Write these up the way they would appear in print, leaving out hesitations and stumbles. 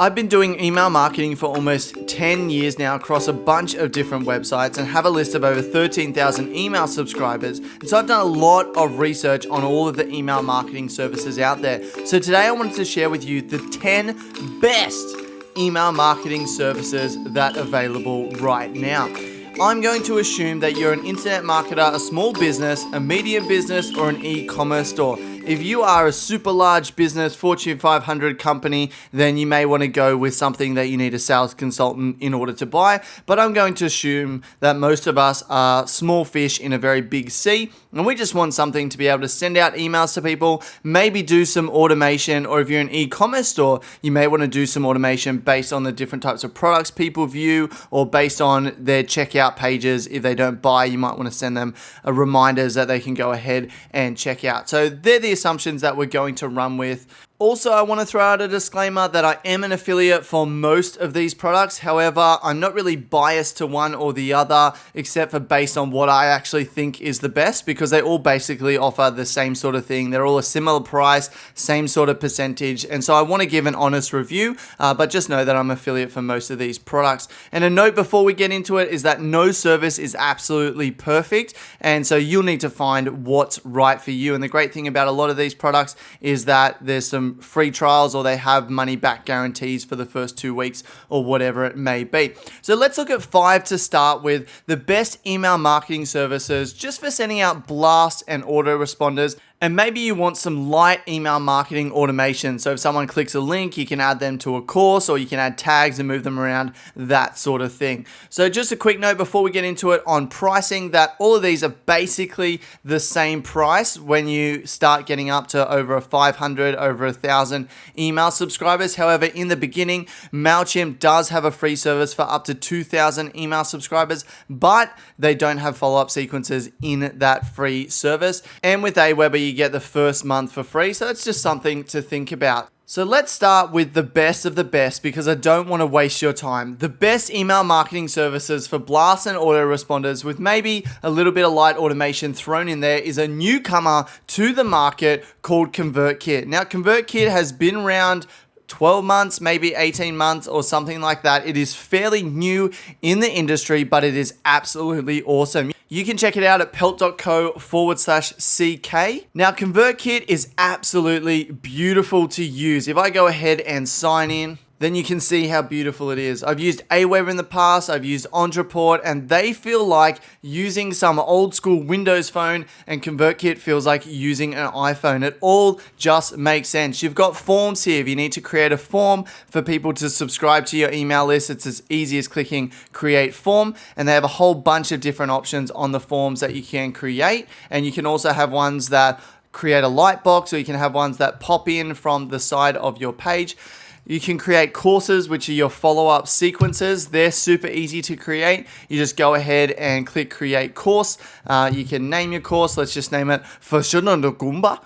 I've been doing email marketing for almost 10 years now across a bunch of different websites and have a list of over 13,000 email subscribers. And so I've done a lot of research on all of the email marketing services out there. So today I wanted to share with you the 10 best email marketing services that are available right now. I'm going to assume that you're an internet marketer, a small business, a medium business, or an e-commerce store. If you are a super large business, Fortune 500 company, then you may want to go with something that you need a sales consultant in order to buy. But I'm going to assume that most of us are small fish in a very big sea, and we just want something to be able to send out emails to people, maybe do some automation, or if you're an e-commerce store, you may want to do some automation based on the different types of products people view, or based on their checkout pages. If they don't buy, you might want to send them reminders that they can go ahead and check out. So they're the assumptions that we're going to run with. Also, I want to throw out a disclaimer that I am an affiliate for most of these products. However, I'm not really biased to one or the other, except for based on what I actually think is the best, because they all basically offer the same sort of thing. They're all a similar price, same sort of percentage. And so I want to give an honest review, but just know that I'm affiliate for most of these products. And a note before we get into it is that no service is absolutely perfect. And so you'll need to find what's right for you. And the great thing about a lot of these products is that there's some free trials, or they have money back guarantees for the first 2 weeks, or whatever it may be. So let's look at 5 to start with, the best email marketing services just for sending out blast and autoresponders. And maybe you want some light email marketing automation. So if someone clicks a link, you can add them to a course, or you can add tags and move them around, that sort of thing. So just a quick note before we get into it on pricing, that all of these are basically the same price when you start getting up to over 500, over 1,000 email subscribers. However, in the beginning, MAILCHIMP does have a free service for up to 2,000 email subscribers, but they don't have follow-up sequences in that free service. And with AWEBER, you get the first month for free. So that's just something to think about. So let's start with the best of the best, because I don't want to waste your time. The best email marketing services for blasts and autoresponders, with maybe a little bit of light automation thrown in there, is a newcomer to the market called ConvertKit. Now, ConvertKit has been around 12 months, maybe 18 months or something like that. It is fairly new in the industry, but it is absolutely awesome. You can check it out at pelt.co/CK. Now, ConvertKit is absolutely beautiful to use. If I go ahead and sign in, then you can see how beautiful it is. I've used AWEBER in the past, I've used Entreport, and they feel like using some old school Windows phone, and ConvertKit feels like using an iPhone. It all just makes sense. You've got forms here. If you need to create a form for people to subscribe to your email list, it's as easy as clicking create form, and they have a whole bunch of different options on the forms that you can create. And you can also have ones that create a light box, or you can have ones that pop in from the side of your page. You can create courses, which are your follow-up sequences. They're super easy to create. You just go ahead and click create course. You can name your course. Let's just name it Gumba.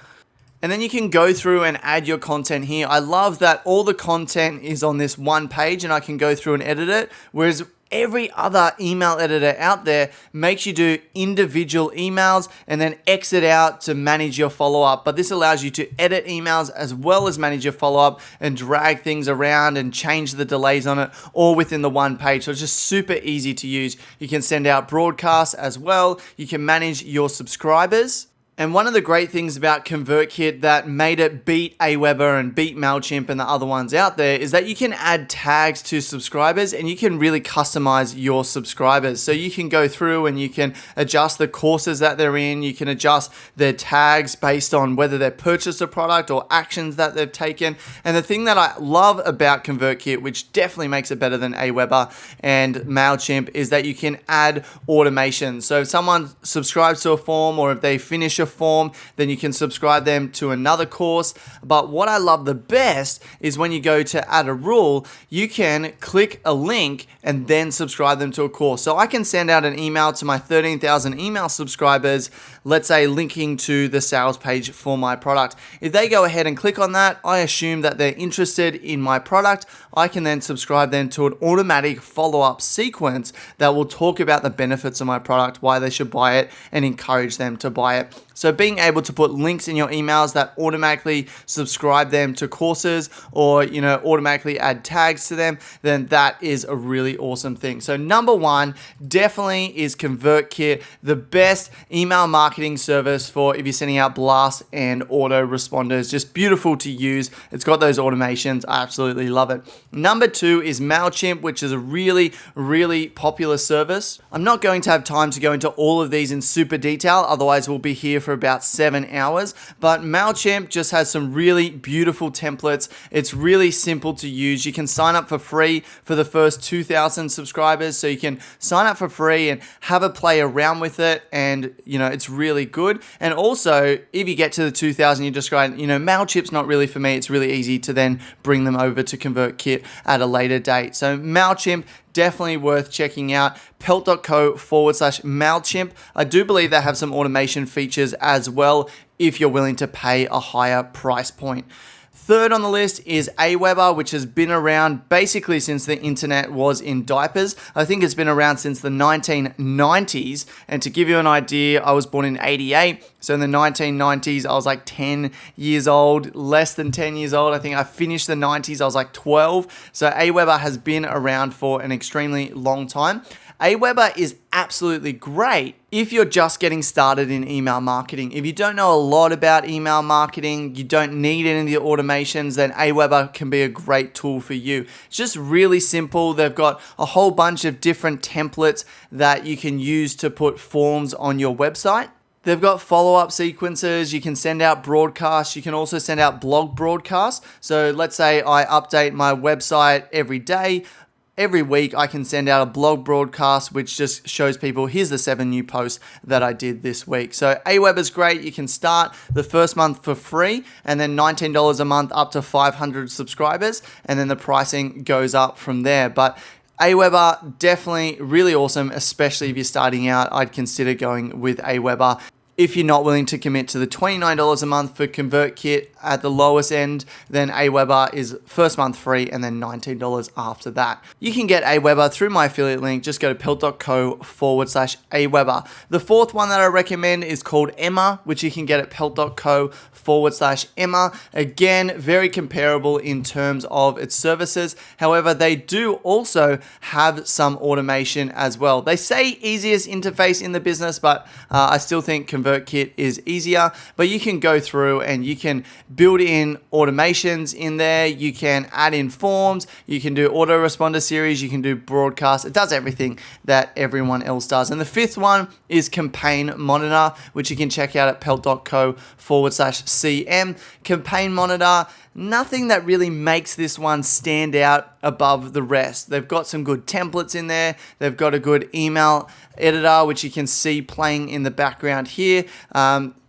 And then you can go through and add your content here. I love that all the content is on this one page, and I can go through and edit it. Whereas every other email editor out there makes you do individual emails and then exit out to manage your follow-up. But this allows you to edit emails as well as manage your follow-up and drag things around and change the delays on it all within the one page. So it's just super easy to use. You can send out broadcasts as well. You can manage your subscribers. And one of the great things about ConvertKit that made it beat AWEBER and beat MailChimp and the other ones out there is that you can add tags to subscribers, and you can really customize your subscribers. So you can go through and you can adjust the courses that they're in. You can adjust their tags based on whether they've purchased a product or actions that they've taken. And the thing that I love about ConvertKit, which definitely makes it better than AWEBER and MailChimp, is that you can add automation. So if someone subscribes to a form, or if they finish a form, then you can subscribe them to another course. But what I love the best is when you go to add a rule, you can click a link and then subscribe them to a course. So I can send out an email to my 13,000 email subscribers, let's say linking to the sales page for my product. If they go ahead and click on that, I assume that they're interested in my product. I can then subscribe them to an automatic follow-up sequence that will talk about the benefits of my product, why they should buy it, and encourage them to buy it. So being able to put links in your emails that automatically subscribe them to courses, or automatically add tags to them, then that is a really awesome thing. So number one definitely is ConvertKit, the best email marketing service for if you're sending out blasts and autoresponders. Just beautiful to use. It's got those automations. I absolutely love it. Number two is MailChimp, which is a really, really popular service. I'm not going to have time to go into all of these in super detail, otherwise we'll be here for about 7 hours, but MailChimp just has some really beautiful templates. It's really simple to use. You can sign up for free for the first 2,000 subscribers, so you can sign up for free and have a play around with it, and it's really good. And also, if you get to the 2,000, you just go, MailChimp's not really for me. It's really easy to then bring them over to ConvertKit at a later date. So MailChimp, definitely worth checking out. pelt.co/MailChimp. I do believe they have some automation features as well if you're willing to pay a higher price point. Third on the list is AWEBER, which has been around basically since the internet was in diapers. I think it's been around since the 1990s. And to give you an idea, I was born in 88. So in the 1990s, I was like 10 years old, less than 10 years old. I think I finished the 90s, I was like 12. So AWEBER has been around for an extremely long time. AWEBER is absolutely great if you're just getting started in email marketing. If you don't know a lot about email marketing, you don't need any of the automations, then AWEBER can be a great tool for you. It's just really simple. They've got a whole bunch of different templates that you can use to put forms on your website. They've got follow-up sequences. You can send out broadcasts. You can also send out blog broadcasts. So let's say I update my website every day. Every week I can send out a blog broadcast which just shows people, here's the 7 new posts that I did this week. So AWeber's great. You can start the first month for free and then $19 a month up to 500 subscribers, and then the pricing goes up from there. But AWeber, definitely really awesome, especially if you're starting out. I'd consider going with AWeber. If you're not willing to commit to the $29 a month for ConvertKit at the lowest end, then AWeber is first month free and then $19 after that. You can get AWeber through my affiliate link. Just go to pelt.co/AWeber. The fourth one that I recommend is called Emma, which you can get at pelt.co/Emma. Again, very comparable in terms of its services. However, they do also have some automation as well. They say easiest interface in the business, but I still think ConvertKit is easier, but you can go through and you can build in automations in there. You can add in forms. You can do autoresponder series. You can do broadcasts. It does everything that everyone else does. And the fifth one is Campaign Monitor, which you can check out at pelt.co/CM. Campaign Monitor, nothing that really makes this one stand out above the rest. They've got some good templates in there. They've got a good email editor, which you can see playing in the background here.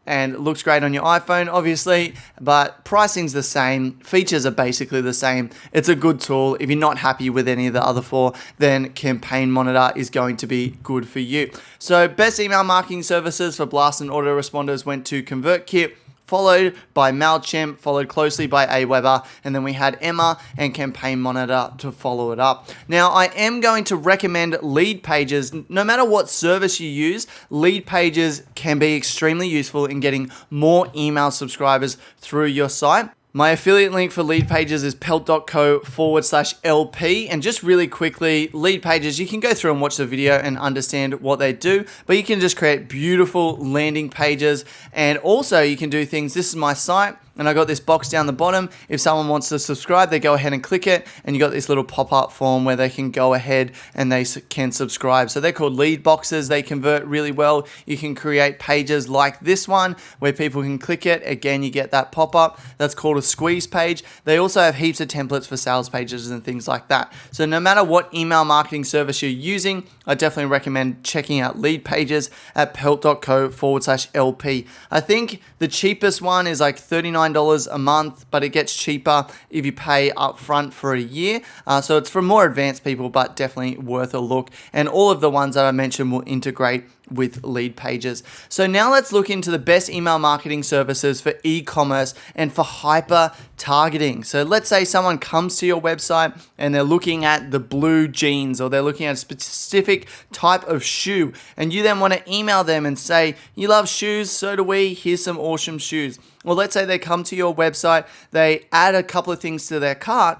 And it looks great on your iPhone, obviously, but pricing's the same. Features are basically the same. It's a good tool. If you're not happy with any of the other four, then Campaign Monitor is going to be good for you. So best email marketing services for blast and autoresponders went to ConvertKit, followed by MailChimp, followed closely by AWeber, and then we had Emma and Campaign Monitor to follow it up. Now, I am going to recommend LEADPAGES. No matter what service you use, LEADPAGES can be extremely useful in getting more email subscribers through your site. My affiliate link for LEADPAGES is pelt.co/LP. And just really quickly, LEADPAGES, you can go through and watch the video and understand what they do, but you can just create beautiful landing pages. And also you can do things, this is my site, and I got this box down the bottom. If someone wants to subscribe, they go ahead and click it, and you got this little pop-up form where they can go ahead and they can subscribe. So they're called lead boxes. They convert really well. You can create pages like this one where people can click it. Again, you get that pop-up. That's called a squeeze page. They also have heaps of templates for sales pages and things like that. So no matter what email marketing service you're using, I definitely recommend checking out LEADPAGES at pelt.co/LP. I think the cheapest one is like $39 a month, but it gets cheaper if you pay upfront for a year. So it's for more advanced people, but definitely worth a look. And all of the ones that I mentioned will integrate with LEADPAGES. So now let's look into the best email marketing services for e-commerce and for hyper targeting. So let's say someone comes to your website and they're looking at the blue jeans, or they're looking at a specific type of shoe, and you then want to email them and say, you love shoes, so do we, here's some awesome shoes. Well, let's say they come to your website, they add a couple of things to their cart,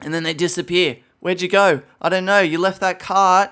and then they disappear. Where'd you go? I don't know. You left that cart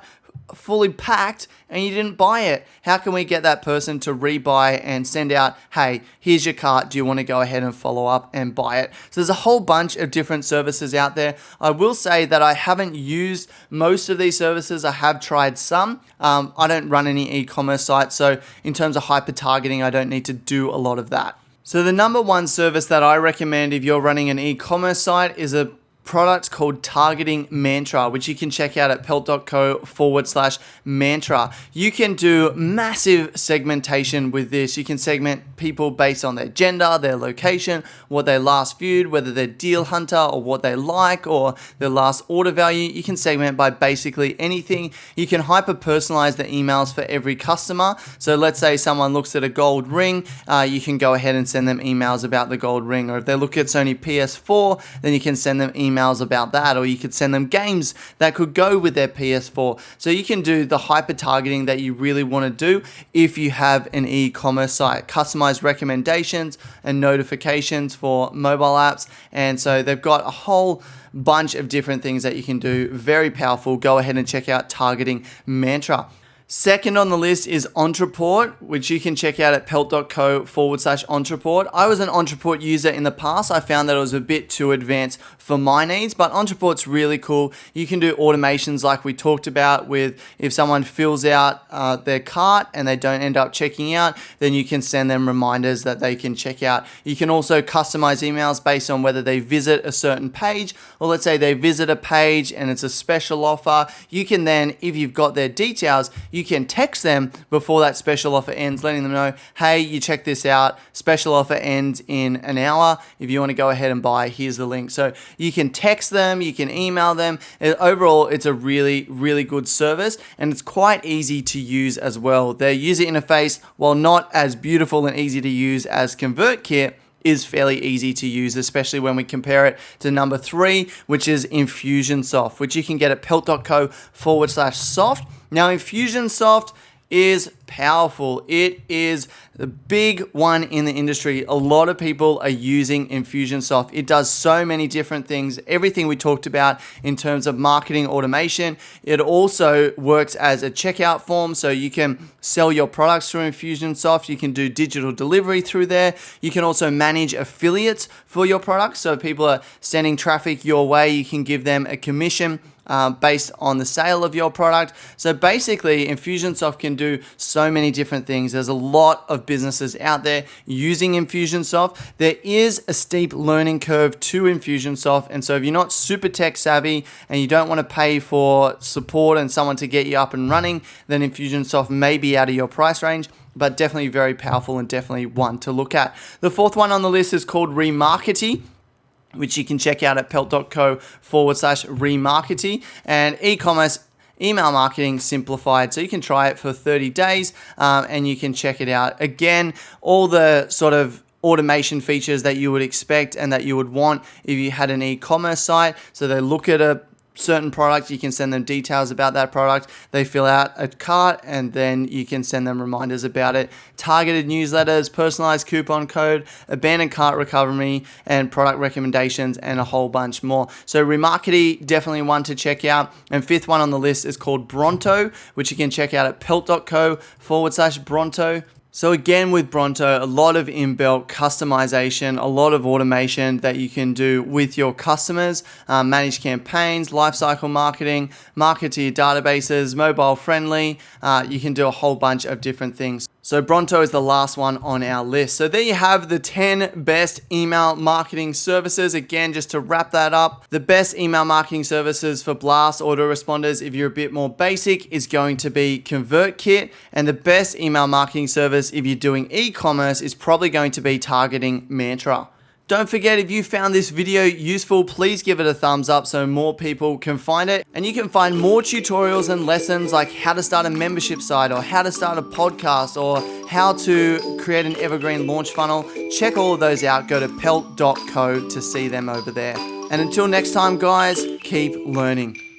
fully packed and you didn't buy it. How can we get that person to rebuy and send out, hey, here's your cart, do you want to go ahead and follow up and buy it? So there's a whole bunch of different services out there. I will say that I haven't used most of these services. I have tried some. I don't run any e-commerce sites, so in terms of hyper targeting, I don't need to do a lot of that. So the number one service that I recommend if you're running an e-commerce site is a product called Targeting Mantra, which you can check out at pelt.co/mantra. You can do massive segmentation with this. You can segment people based on their gender, their location, what they last viewed, whether they're deal hunter or what they like, or their last order value. You can segment by basically anything. You can hyper personalize the emails for every customer. So let's say someone looks at a gold ring, you can go ahead and send them emails about the gold ring. Or if they look at Sony PS4, then you can send them emails about that, or you could send them games that could go with their PS4. So you can do the hyper targeting that you really want to do if you have an e-commerce site. Customized recommendations and notifications for mobile apps, and so they've got a whole bunch of different things that you can do. Very powerful. Go ahead and check out Targeting Mantra. Second on the list is Ontraport, which you can check out at pelt.co/Ontraport. I was an Ontraport user in the past. I found that it was a bit too advanced for my needs, but Ontraport's really cool. You can do automations like we talked about with if someone fills out their cart and they don't end up checking out, then you can send them reminders that they can check out. You can also customize emails based on whether they visit a certain page, or let's say they visit a page and it's a special offer. You can then, if you've got their details, you can text them before that special offer ends, letting them know, hey, you check this out, special offer ends in an hour. If you want to go ahead and buy, here's the link. So you can text them, you can email them. Overall, it's a really, really good service, and it's quite easy to use as well. Their user interface, while not as beautiful and easy to use as ConvertKit, is fairly easy to use, especially when we compare it to number 3, which is Infusionsoft, which you can get at pelt.co/soft. Now, Infusionsoft is powerful. It is the big one in the industry. A lot of people are using Infusionsoft. It does so many different things, everything we talked about in terms of marketing automation. It also works as a checkout form, so you can sell your products through Infusionsoft. You can do digital delivery through there. You can also manage affiliates for your products. So if people are sending traffic your way, you can give them a commission based on the sale of your product. So basically, Infusionsoft can do so many different things. There's a lot of businesses out there using Infusionsoft. There is a steep learning curve to Infusionsoft, and so if you're not super tech savvy and you don't want to pay for support and someone to get you up and running, then Infusionsoft may be out of your price range, but definitely very powerful and definitely one to look at. The fourth one on the list is called REMARKETY, which you can check out at pelt.co/remarkety, and e-commerce email marketing simplified. So you can try it for 30 days and you can check it out. Again, all the sort of automation features that you would expect and that you would want if you had an e-commerce site. So they look at a certain product, you can send them details about that product. They fill out a cart and then you can send them reminders about it. Targeted newsletters, personalized coupon code, abandoned cart recovery, and product recommendations, and a whole bunch more. So Remarkety, definitely one to check out. And fifth one on the list is called Bronto, which you can check out at pelt.co/Bronto. So again, with Bronto, a lot of inbuilt customization, a lot of automation that you can do with your customers, manage campaigns, lifecycle marketing, market to your databases, mobile friendly. You can do a whole bunch of different things. So Bronto is the last one on our list. So there you have the 10 best email marketing services. Again, just to wrap that up, the best email marketing services for Blast Autoresponders, if you're a bit more basic, is going to be ConvertKit. And the best email marketing service if you're doing e-commerce is probably going to be Targeting Mantra. Don't forget, if you found this video useful, please give it a thumbs up so more people can find it. And you can find more tutorials and lessons like how to start a membership site or how to start a podcast or how to create an evergreen launch funnel. Check all of those out. Go to pelt.co to see them over there. And until next time, guys, keep learning.